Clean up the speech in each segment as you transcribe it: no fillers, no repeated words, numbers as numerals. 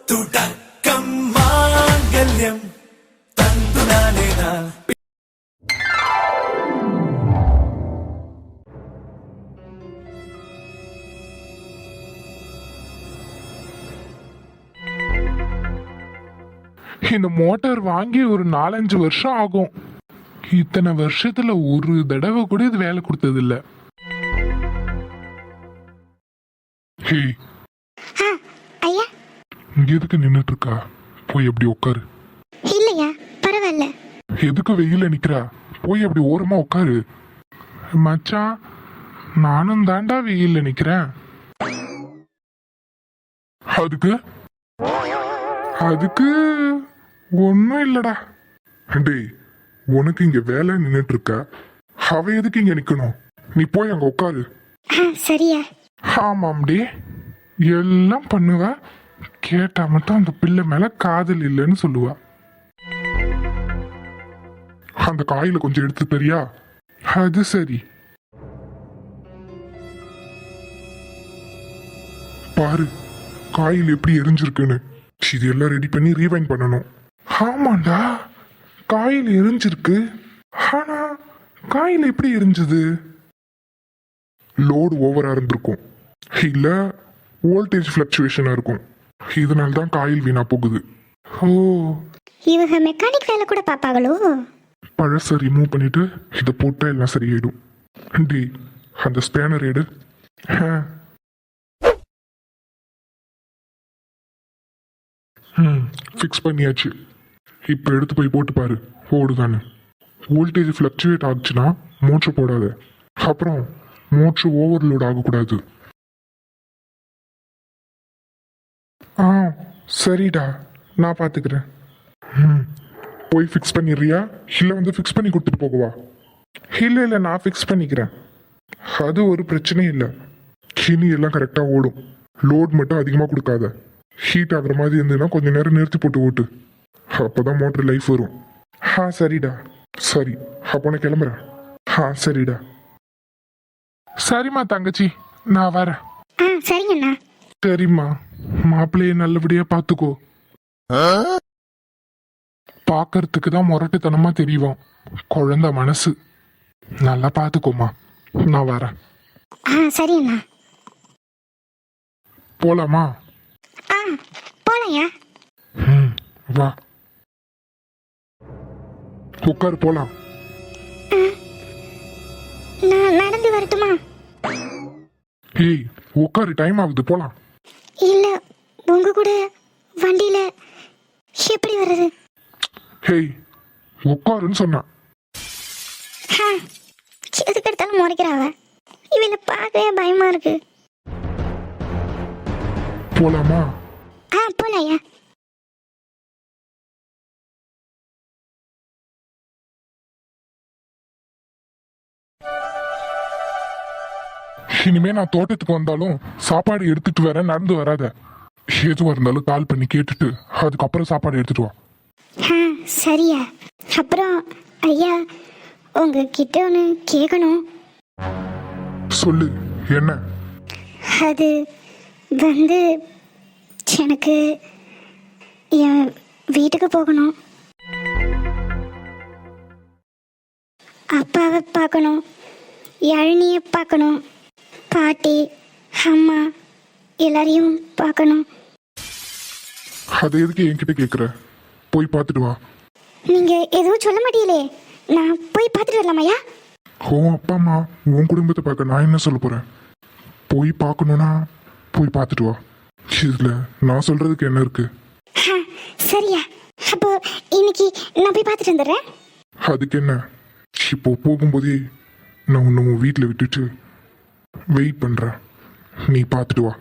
തുടക്കം മാംഗല്യം തന്തു നാനേനാ. இந்த மோட்டார் வாங்கி ஒரு 4-5 வருஷம் ஆகும். இத்தனை வருஷத்துல ஒரு தடவை கூட இது வேலை கொடுத்தது இல்ல. ஹே, ஐயா எதுக்கு நின்னுட்டு இருக்கா? போய் அப்படி உட்காரு. இல்லையா, பரவாயில்ல. எதுக்கு வெயில நிக்கிறா? போய் அப்படி ஓரமா உட்காரு. மச்சான், நானும் தாண்டா வெயில்ல நிக்கிறேன். அதுக்கு ஒன்னும் இல்லடா. டேய், உனக்கு இங்க வேலை நின்னுட்டு இருக்க, அவ எதுக்கு இங்க நிக்கணும்? நீ போய் அங்க உட்காரு. சரியா? ஆமாம்டி, எல்லாம் பண்ணுவ, கேட்டா மட்டும் அந்த பிள்ளை மேல காதல் இல்லைன்னு சொல்லுவா. அந்த காயில கொஞ்சம் எடுத்து தரியா? அது சரி. பாரு, காயில் எப்படி எரிஞ்சிருக்குன்னு. இது எல்லாம் ரெடி பண்ணி ரீவைண்ட் பண்ணணும். ஆமாண்டா, காயில் எரிஞ்சிருக்கு. ஆனா காயில் எப்படி எரிஞ்சது? லோடு ஓவரா இருந்திருக்கும், இல்ல வோல்டேஜ் ஃபிளக்சுவேஷனா இருக்கும். இதனால தான் காயில் வீணா போகுது. ஓ, இவங்க மெக்கானிக் வேலை கூட பாப்பாங்களோ? பழச ரிமூவ் பண்ணிட்டு இதை போட்டா எல்லாம் சரியாயிடும். டி, அந்த ஸ்பேனர் எடு. ஃபிக்ஸ் பண்ணியாச்சு. இப்போ எடுத்து போய் போட்டு பாரு, ஓடுதானே. வோல்டேஜ் ஃப்ளக்சுவேட் ஆச்சுன்னா மோட்ரு போடாத, அப்புறம் மோட்ரு ஓவர்லோட் ஆகக்கூடாது. ஆ சரிடா, நான் பார்த்துக்கிறேன். போய் ஃபிக்ஸ் பண்ணிடுறியா, இல்லை வந்து ஃபிக்ஸ் பண்ணி கொடுத்துட்டு போகவா? இல்லை, நான் ஃபிக்ஸ் பண்ணிக்கிறேன். அது ஒரு பிரச்சனையும் இல்லை. கிணி எல்லாம் கரெக்டாக ஓடும். லோட் மட்டும் அதிகமாக கொடுக்காத. ஹீட் ஆகுற மாதிரி இருந்ததுன்னா கொஞ்சம் நேரம் நிறுத்தி போட்டு ஓட்டு, அப்போதான் மோட்டர் லைஃப் வரும். சரிடா. சரி, அப்போ நான் கிளம்புறேன். சரிடா. சரிம்மா தங்கச்சி, நான் வரேன். சரிங்கண்ணா. சரிம்மா, மாப்பிள்ளைய நல்லபடியா பாத்துக்கோ. பாக்கறதுக்கு தான் முரட்டுத்தனமா தெரியும், குழந்தை மனசு. நல்லா பாத்துக்கோமா, நான் வரேன். சரிண்ணா. போலாமா? போலையா? வா, உட்காரு, போலாம். நான் நடந்து வரட்டுமா? ஏய், உட்காரு, டைம் ஆகுது, போலாம். இல்ல, உங்க கூட வண்டியில எப்படி வர்றது? ஹேய், உட்காருன்னு சொன்னா. எதுக்கு எடுத்தாலும் முறைக்கிறாவ. இவளை பார்க்கவே பயமா இருக்கு. போலாமா? போலையா? இனிமே நான் தோட்டத்துக்கு வந்தாலும் சாப்பாடு எடுத்துட்டு வரேன், நடந்து வராத. எதுவா இருந்தாலும் கால் பண்ணி கேட்டுட்டு அதுக்கப்புறம் சாப்பாடு எடுத்துட்டு வா. சரியா? அப்புறம் ஐயா, உங்ககிட்ட ஒன்று கேட்கணும். சொல்லு, என்ன? அது வந்து எனக்கு என் வீட்டுக்கு போகணும். அப்பாவை பார்க்கணும், யாழினியை பார்க்கணும், பாட்டி அம்மா எல்லாரையும் பார்க்கணும். அதை எதுக்கு என்கிட்ட கேட்குற? போய் பார்த்துட்டு வா. நீங்க எதுவும் சொல்ல மாட்டீங்களே, நான் போய் பார்த்துட்டு வரலாமையா? அப்பா அம்மா உன் குடும்பத்தை பார்க்க நான் என்ன சொல்ல போறேன்? போய் பார்க்கணும்னா போய் பார்த்துட்டு வா. இதுல நான் சொல்றதுக்கு என்ன இருக்கு? சரியா? அப்போ இன்னைக்கு நான் போய் பார்த்துட்டு வந்துடுறேன். அதுக்கு என்ன, இப்போ போகும்போதே நான் உன்னை உன் வீட்டில் விட்டுட்டு வெயிட் பண்றேன், நீ பார்த்துட்டு வா.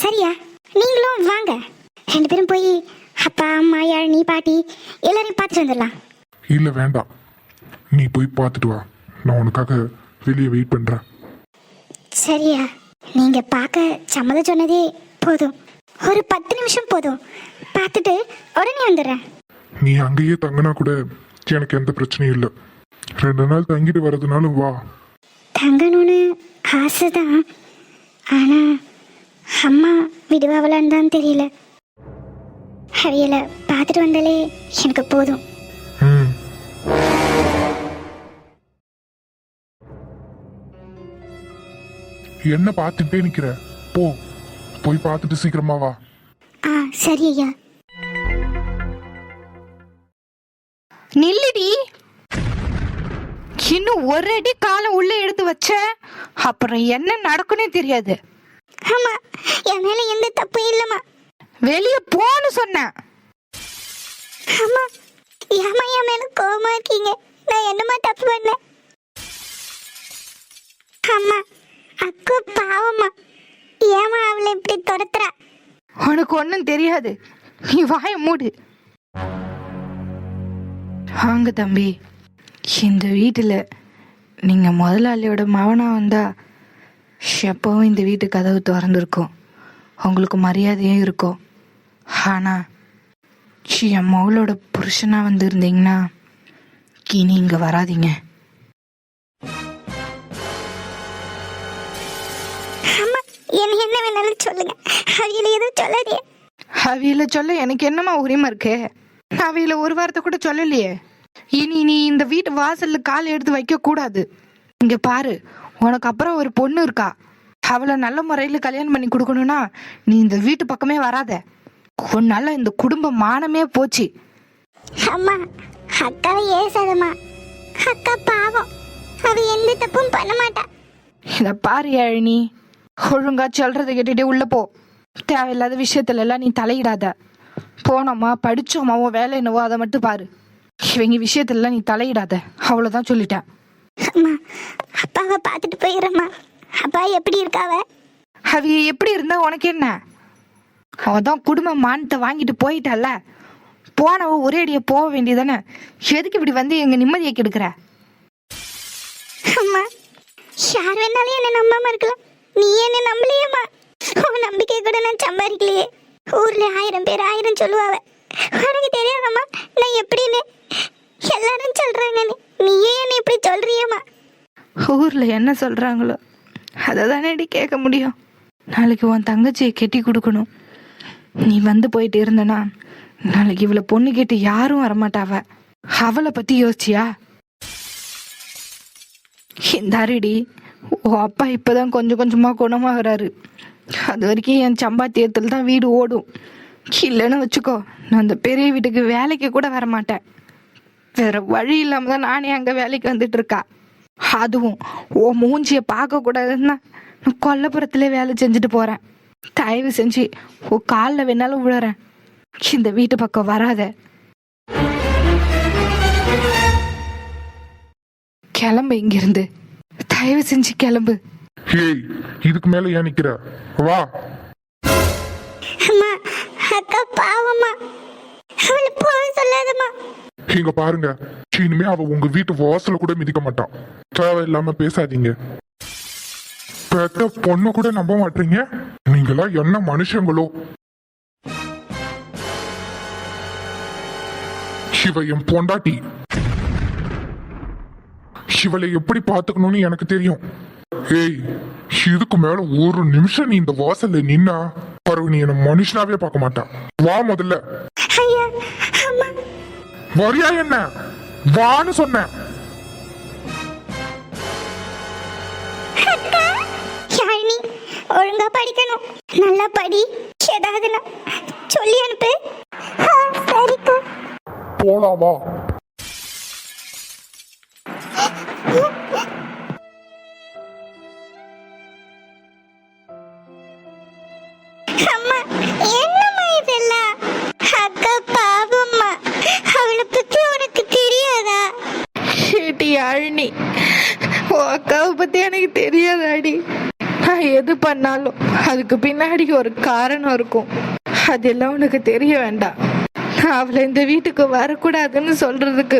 சரியா? நீங்களும் வாங்க, 2 பேரும் போய் அப்பா அம்மா யாழினி பாட்டி எல்லாரையும் பார்த்துட்டு வந்துடலாம். இல்லை வேண்டாம், நீ போய் பார்த்துட்டு வா, நான் உனக்காக வெளியே வெயிட் பண்றேன். சரியா? நீங்க பார்க்க சம்மதம் சொன்னதே போதும், ஒரு 10 நிமிஷம் போதும், பார்த்துட்டு உடனே வந்துடுறேன். நீ அங்கேயே தங்கினா கூட எனக்கு எந்த பிரச்சனையும் இல்லை. 2 நாள் தங்கிட்டு வர்றதுனாலும் வா. தங்கணும்னு ஆசைதான், ஆனா அம்மா விடுவாவலான்னு தான் தெரியல. அவியலை பார்த்துட்டு வந்தாலே எனக்கு போதும். ம். என்ன பார்த்துட்டே நிக்கிற? போய் பார்த்துட்டு சீக்கிரமா வா. ஆ சரி ஐயா. நில்லுடி, இன்னும் ஒரு அடி காலம் உள்ள எடுத்து வச்ச அப்புறம் என்ன நடக்குன்னே தெரியாது. ஆமா, என் மேல எந்த தப்பும் இல்லம்மா. வெளியே போன்னு சொன்னேன். அம்மா, ஏமா என் மேல கோவமா இருக்கீங்க? நான் என்னமா தப்பு பண்ணேன்? அம்மா, அக்கா பாவம்மா, ஏமா அவளை இப்படி துரத்துறா? உனக்கு ஒன்றும் தெரியாது, நீ வாய மூடு. வாங்க தம்பி, இந்த வீட்டில் நீங்கள் முதலாளியோட மவனா வந்தா எப்பவும் இந்த வீட்டு கதவு திறந்துருக்கும், உங்களுக்கு மரியாதையும் இருக்கும். ஆனால் என் மகளோட புருஷனாக வந்திருந்தீங்கன்னா இனி இங்கே வராதீங்க. அம்மா, என்ன வேணாலும் சொல்லுங்க, அவியலை எதுவும் சொல்லாதே. அவியில சொல்ல எனக்கு என்னம்மா உரிமை இருக்கு? அவியில ஒரு வார்த்தை கூட சொல்லலையே. இனி நீ இந்த வீட்டு வாசல்ல கால் எடுத்து வைக்க கூடாது. இங்க பாரு, உனக்கு அப்புறம் ஒரு பொண்ணு இருக்கா. அவளை நல்ல முறையில் கல்யாணம் பண்ணி கொடுக்கணும்னா நீ இந்த வீட்டு பக்கமே வராத. உன்னால இந்த குடும்ப மானமே போச்சு. அம்மா, அக்காவை ஏசாதம்மா. அக்கா பாவம், அவ எந்த தப்பும் பண்ண மாட்டா. இத பாரு யாழினி, ஒழுங்கா சொல்றதை கேட்டுட்டே உள்ள போ. தேவையில்லாத விஷயத்துல எல்லாம் நீ தலையிடாத. போனோமா படிச்சோமா, உன் வேலை என்னவோ அதை மட்டும் பாரு. இவங்க விஷயத்துல நீ தலையிடாத, அவ்வளவுதான் சொல்லிட்டேன். அம்மா, அப்பாவை பார்த்துட்டு போயிடுறேம்மா. அப்பா எப்படி இருக்காவ? அவ எப்படி இருந்தா உனக்கு என்ன? அவதான் குடும்ப மானத்தை வாங்கிட்டு போயிட்டால, போனவ ஒரே அடிய போக வேண்டியதானே. எதுக்கு இப்படி வந்து எங்க நிம்மதியை கெடுக்கிற? அம்மா, யார் வேணாலும் என்ன நம்பாம இருக்கலாம், நீ என்ன நம்பலையேம்மா. உன் நம்பிக்கை கூட நான் சம்பாதிக்கலையே. ஊர்ல 1000 பேர் 1000 சொல்லுவாவ. உனக்கு தெரியாதம்மா நான் எப்படின்னு? எல்லாரும் சொல்றாங்க, நீயே என்ன இப்படி சொல்றியம்மா? ஊர்ல என்ன சொல்றாங்களோ அதை தானேடி கேட்க முடியும். நாளைக்கு உன் தங்கச்சியை கெட்டி கொடுக்கணும். நீ வந்து போயிட்டு இருந்தனா நாளைக்கு இவளை பொண்ணு கேட்டு யாரும் வரமாட்டாவ. அவளை பத்தி யோசிச்சியா? இந்தாரிடி, உன் அப்பா இப்பதான் கொஞ்சம் கொஞ்சமா குணமாகறாரு. அது வரைக்கும் என் சம்பாத்தியத்தில் தான் வீடு ஓடும். இல்லைன்னு வச்சுக்கோ, நான் அந்த பெரிய வீட்டுக்கு வேலைக்கு கூட வரமாட்டேன். வேற வழி இல்லாம தான் நானே அங்க வேலைக்கு வந்துட்டு இருக்கா. அதுவும் ஓ மூஞ்சிய பார்க்க கூடாதுன்னா நான் கொல்லப்புறத்துல வேலை செஞ்சுட்டு போறேன். தயவு செஞ்சு ஓ காலில் வேணாலும் விழுறேன், இந்த வீட்டு பக்கம் வராத. கிளம்பு இங்கிருந்து, தயவு செஞ்சு கிளம்பு. ஏய், இதுக்கு மேல ஏன் நிக்கிற? வா. அம்மா, அக்கா பாவம்மா, அவளை போக சொல்லாதம்மா. இங்க பாருங்க, இனிமே அவ உங்க வீட்டு வாசல கூட மிதிக்க மாட்டான். தேவையில்லாம பேசாதீங்க. பெத்த பொண்ணு கூட நம்ப மாட்டீங்க. நீங்களா என்ன மனுஷங்களோ? இவ என் பொண்டாட்டி. இவளை எப்படி பாத்துக்கணும்னு எனக்கு தெரியும். ஏய், இதுக்கு மேல ஒரு நிமிஷம் நீ இந்த வாசல்ல நின்னா பரவு நீ என்ன மனுஷனாவே பார்க்க மாட்டான். வா முதல்ல. ஐயா, அம்மா. வரியா என்ன? வான்னு சொன்னேன். யாழினி, ஒழுங்கா படிக்கணும், நல்லா படி. ஏதாவதுன்னா சொல்லி அனுப்பு. சரிக்கா. போலாம் வா. அம்மா, என்னம்மா இதெல்லாம்? அக்கா பாவம்மா, அவளை பத்தி உனக்கு தெரியாதா? ஏட்டி யாழினி, உன் அக்காவை பத்தி எனக்கு தெரியாதாடி. நான் எது பண்ணாலும் அதுக்கு பின்னாடி ஒரு காரணம் இருக்கும். அதெல்லாம் உனக்கு தெரிய வேண்டாம். நான் அவளை இந்த வீட்டுக்கு வரக்கூடாதுன்னு சொல்றதுக்கு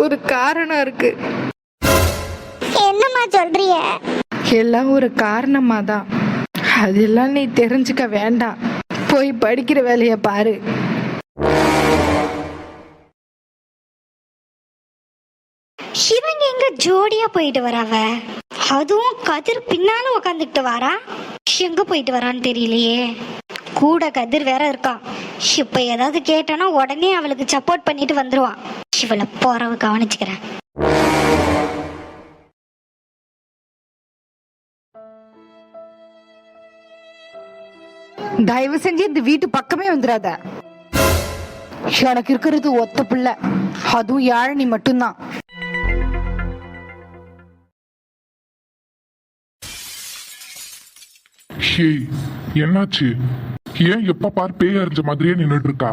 ஒரு காரணம் இருக்கு. என்னம்மா சொல்றிய? எல்லாம் ஒரு காரணமா தான். அதெல்லாம் நீ தெரிஞ்சுக்க வேண்டாம். போய் படிக்கிற வேலைய பாரு. இவங்க எங்க ஜோடியா போயிட்டு வராவ? அதுவும் கதிர் பின்னால உக்காந்துக்கிட்டு வாரா. எங்க போயிட்டு வரான்னு தெரியலையே. கூட கதிர் வேற இருக்கான். இப்ப ஏதாவது கேட்டானா உடனே அவளுக்கு சப்போர்ட் பண்ணிட்டு வந்துருவான். இவளை போறவ கவனிச்சுக்கிறேன். தயவு செஞ்சு இந்த வீட்டு பக்கமே வந்துடாத. எனக்கு இருக்கிறது ஒத்த பிள்ளை, அதுவும் யாழினி மட்டும்தான். ஹேய், என்னாச்சு? ஏன் எப்ப பார் பேய் அறிஞ்ச மாதிரியே நின்றுட்டு இருக்கா?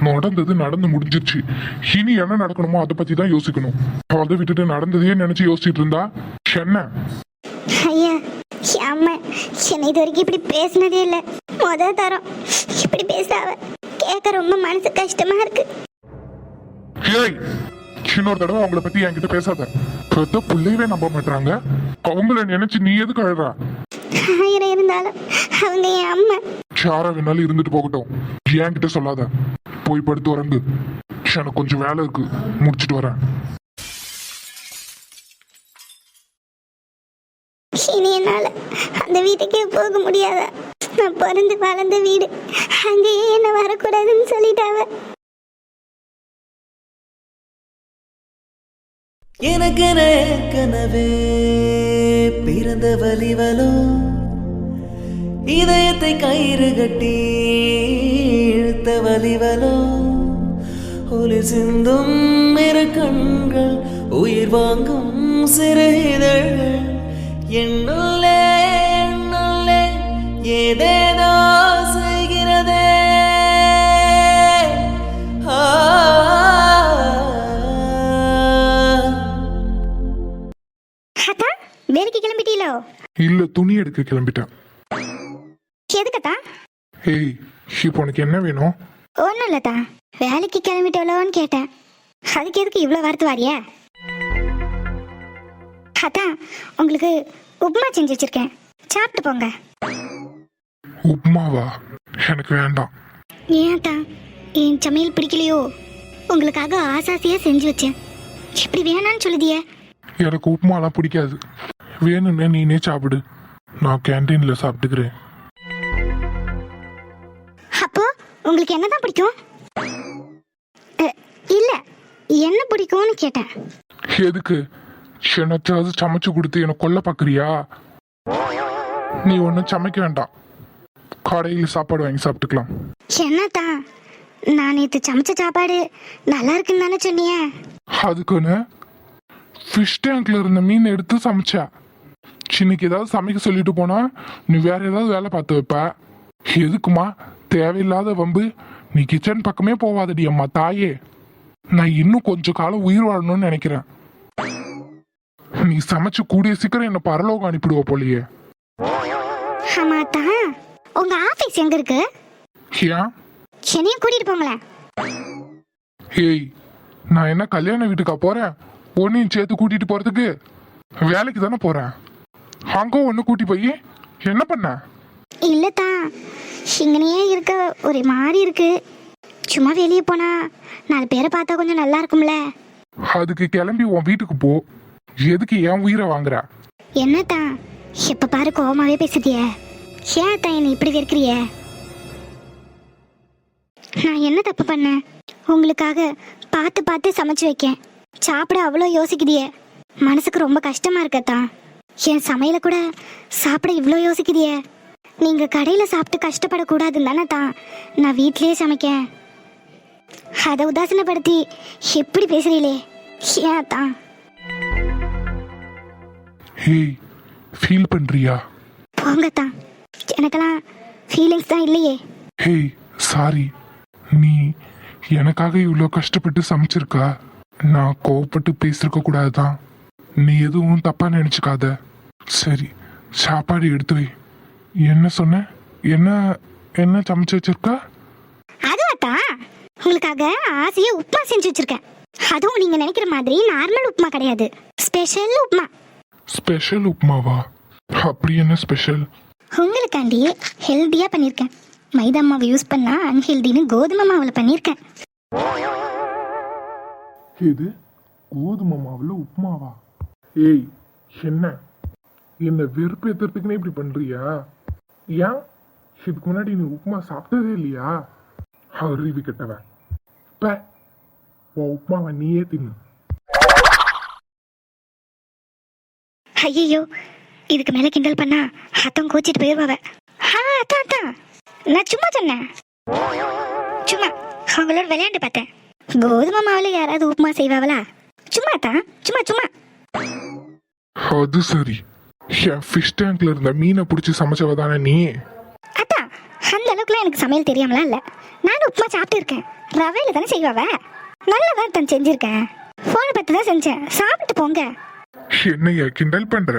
நடந்தது நடந்து முடிஞ்சிருச்சு. இனி என்ன நடக்கணுமோ அதை பத்தி தான் யோசிக்கணும். அதை விட்டுட்டு நடந்ததையே நினைச்சு யோசிச்சுட்டு இருந்தா என்ன? ஐயா, அம்மா என்னை இது வரைக்கும் இப்படி பேசினதே இல்லை. முதல் தரம் இப்படி பேசாவ கேட்க ரொம்ப மனசு கஷ்டமா இருக்கு. ஹேய், இன்னொரு தடவை அவங்கள பத்தி என்கிட்ட பேசாத. பெத்த பிள்ளையவே நம்ப மாட்டாங்க. அவங்கள நினைச்சு நீ எதுக்கு அழுறா? ஆயிரம் இருந்தாலும் அவங்க என் அம்மா. யாரா வேணாலும் இருந்துட்டு போகட்டும், என்கிட்ட சொல்லாத. போய் படுத்து உறங்கு. எனக்கு கொஞ்சம் வேலை இருக்கு, முடிச்சிட்டு வரேன். இனி என்னால அந்த வீட்டுக்கே போக முடியாதா? நான் பிறந்து வளர்ந்த வீடு, அங்கேயே என்ன வரக்கூடாதுன்னு சொல்லிட்டாவ. எனக்கென ஏற்கனவே பிறந்த வலிவலோ, இதயத்தை கயிறு கட்டி இழுத்த வலிவலோ, ஒளி சிந்தும் இரு கண்கள், உயிர் வாங்கும் சிறு இதழ்கள், என்னுள்ளே என்னுள்ளே ஏதேதோ செய்கிறதே. அத்தா, வேலைக்கு கிளம்பிட்டீங்களோ? இல்ல, துணி எடுக்க கிளம்பிட்டேன். எதுக்கத்தா? ஏய், இப்போ உனக்கு என்ன வேணும்? ஒன்றும் இல்லத்தா, வேலைக்கு கிளம்பிட்டோலோன்னு கேட்டேன். அதுக்கு எதுக்கு இவ்வளோ வரத்து வாரியா? அதான் உங்களுக்கு உப்புமா செஞ்சு வச்சிருக்கேன், சாப்பிட்டு போங்க. உப்மாவா? எனக்கு வேண்டாம். ஏன்டா, என் சமையல் பிடிக்கலையோ? உங்களுக்காக ஆசாசியா செஞ்சு வச்சேன், இப்படி வேணான்னு சொல்லுதியே. எனக்கு உப்புமாலாம் பிடிக்காது. வேணும்னே நீனே சாப்பிடு, நான் கேன்டீன்ல சாப்பிட்டுக்கிறேன். அப்போ உங்களுக்கு என்னதான் பிடிக்கும்? இல்ல, என்ன பிடிக்கும்னு கேட்டேன். எதுக்கு? எனக்காவது சமைச்சு கொடுத்து எனக்கு கொல்ல பாக்குறியா? நீ ஒன்றும் சமைக்க வேண்டாம், கடையில் சாப்பாடு வாங்கி சாப்பிட்டுக்கலாம். என்னதான், நான் நேற்று சமைச்ச சாப்பாடு நல்லா இருக்குன்னு தானே சொன்னிய? அதுக்குன்னு ஃபிஷ் டேங்க்ல இருந்த மீன் எடுத்து சமைச்சா. இன்னைக்கு ஏதாவது சமைக்க சொல்லிட்டு போனா நீ வேற ஏதாவது வேலை பார்த்து வைப்ப. எதுக்குமா தேவையில்லாத வம்பு? நீ கிச்சன் பக்கமே போவாதடி அம்மா தாயே. நான் இன்னும் கொஞ்சம் காலம் உயிர் வாழணும்னு நினைக்கிறேன். நீ சமைச்சு கூடிய சீக்கிரம் என்ன பரலோகம் அனுப்பிடுவ போலியே. ஆமாத்தா, உங்க ஆபீஸ் எங்க இருக்கு? ஏன்? என்னையும் கூட்டிட்டு போங்களேன். ஏய், நான் என்ன கல்யாண வீட்டுக்கா போறேன்? ஒன்னையும் சேர்த்து கூட்டிட்டு போறதுக்கு? வேலைக்கு தானே போறேன். அங்க ஒண்ணு கூட்டி போய் என்ன பண்ண? இல்லத்தா, இங்கனையே இருக்க ஒரு மாதிரி இருக்கு. சும்மா வெளியே போனா 4 பேரை பார்த்தா கொஞ்சம் நல்லா இருக்கும்ல. அதுக்கு கிளம்பி உன் வீட்டுக்கு போ. எதுக்கு என் உயிரை வாங்குற? என்னத்தா, எப்ப பாரு கோவமாவே பேசுதிய. ஏன் தான் என்னை இப்படி வெறுக்கிறிய? நான் என்ன தப்பு பண்ணேன்? உங்களுக்காக பார்த்து பார்த்து சமைச்சு வைக்கேன், சாப்பிட அவ்வளோ யோசிக்குதிய. மனசுக்கு ரொம்ப கஷ்டமா இருக்கத்தா. என் சமையல கூட சாப்பிட இவ்வளோ யோசிக்குதிய. நீங்க கடையில சாப்பிட்டு கஷ்டப்படக்கூடாதுன்னு தானே தான் நான் வீட்லயே சமைக்கேன். அதை உதாசீனப்படுத்தி எப்படி பேசுறீங்களே? ஏன் தான்? ஹேய், ஃபீல் பண்றியா? போங்கத்தான், எனக்கெல்லாம் ஃபீலிங்ஸ் தான் இல்லையே. Hey, sorry. நீ எனக்காக இவ்வளோ கஷ்டப்பட்டு சமைச்சிருக்கா. நான் கோவப்பட்டு பேசிருக்க கூடாதுதான். நீ எதுவும் தப்பா நினைச்சுக்காத. சரி, சாப்பாடு எடுத்து வை. என்ன சொன்ன? என்ன என்ன சமைச்சு வச்சிருக்கா? அதுவாத்தான், உங்களுக்காக ஆசையா உப்புமா செஞ்சு வச்சிருக்கேன். அதுவும் நீங்க நினைக்கிற மாதிரி நார்மல் உப்புமா கிடையாது, ஸ்பெஷல் உப்புமா. ஸ்பெஷல் உப்புமாவா? அப்படி என்ன ஸ்பெஷல்? உங்களுக்காண்டி ஹெல்த்தியா பண்ணியிருக்கேன். மைதா மாவு யூஸ் பண்ணா அன்ஹெல்தின்னு கோதுமை மாவுல பண்ணியிருக்கேன். இது கோதுமை மாவுல உப்புமாவா? ஏய், என்ன என்ன வெறுப்பு ஏத்துறதுக்குன்னே இப்படி பண்றியா? ஏன் இதுக்கு முன்னாடி நீ உப்புமா சாப்பிட்டதே இல்லையா? அறிவி கெட்டவ. பே, உன் உப்புமாவை நீயே தின்னு. ஐயோ, இதுக்கு மேல கிண்டல் பண்ணா அத்தம் கோச்சிட்டு போயிருவாவ. அத்தான் நான் சும்மா சொன்னேன். சும்மா அவங்களோட விளையாண்டு பார்த்தேன். கோதுமை மாவுல யாராவது உப்புமா செய்வாங்களா? சும்மா தான், சும்மா சும்மா. அது சரி, என் ஃபிஷ் டேங்க்ல இருந்த மீனை பிடிச்சி சமைச்சவ தானே நீ? அதான் அந்த அளவுக்குலாம் எனக்கு சமையல் தெரியாமலாம் இல்லை. நானும் உப்புமா சாப்பிட்டு இருக்கேன். ரவையில தானே செய்வாவ. நல்லதான் தான் செஞ்சிருக்கேன். ஃபோனை பார்த்து தான் செஞ்சேன். சாப்பிட்டு போங்க. என்னைய கிண்டல் பண்ற?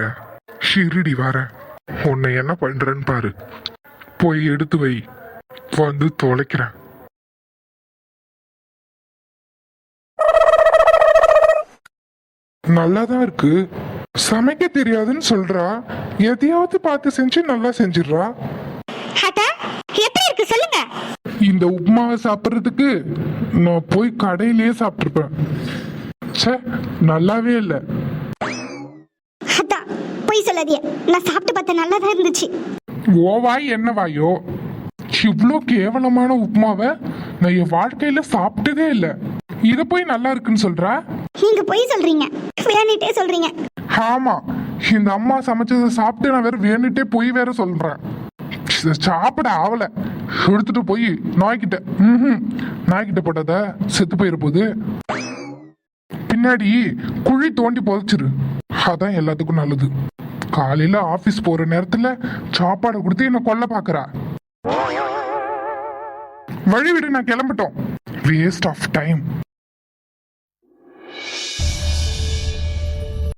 ஷிரிடி வர உன்னை என்ன பண்றேன்னு பாரு. போய் எடுத்து வை, வந்து தொலைக்கிறேன். நல்லாதான் இருக்கு. சமைக்க தெரியாதுன்னு சொல்றா, எதையாவது பார்த்து செஞ்சு நல்லா செஞ்சிடுறா. எப்படி இருக்கு சொல்லுங்க. இந்த உப்புமாவை சாப்பிட்றதுக்கு நான் போய் கடையிலேயே சாப்பிட்டுருப்பேன். ச்சே, நல்லாவே இல்லை. அதான் போய் சொல்லாதீங்க. நான் சாப்பிட்டு பார்த்தேன், நல்லா தான் இருந்துச்சு. ஓ வாய் என்ன வாயோ, இவ்வளோ கேவலமான உப்புமாவை நான் என் வாழ்க்கையில சாப்பிட்டதே இல்லை. இதை போய் நல்லா இருக்குன்னு சொல்றா? நீங்க போய் சொல்றீங்க, வேணிட்டே சொல்றீங்க. ஆமா, இந்த அம்மா சமைச்சதை சாப்பிட்டு நான் வேற வேணுட்டே போய் வேற சொல்றேன். சாப்பிட ஆவல, எடுத்துட்டு போய் நாய்கிட்ட நாய்கிட்ட போட்டத செத்து போயிட போகுது. பின்னாடி குழி தோண்டி புதைச்சிரு, அதான் எல்லாத்துக்கும் நல்லது. காலையில ஆபீஸ் போற நேரத்துல சாப்பாடு கொடுத்து என்ன கொல்ல பாக்குறா. வழி விடு, நான் கிளம்பிட்டோம். Waste of time.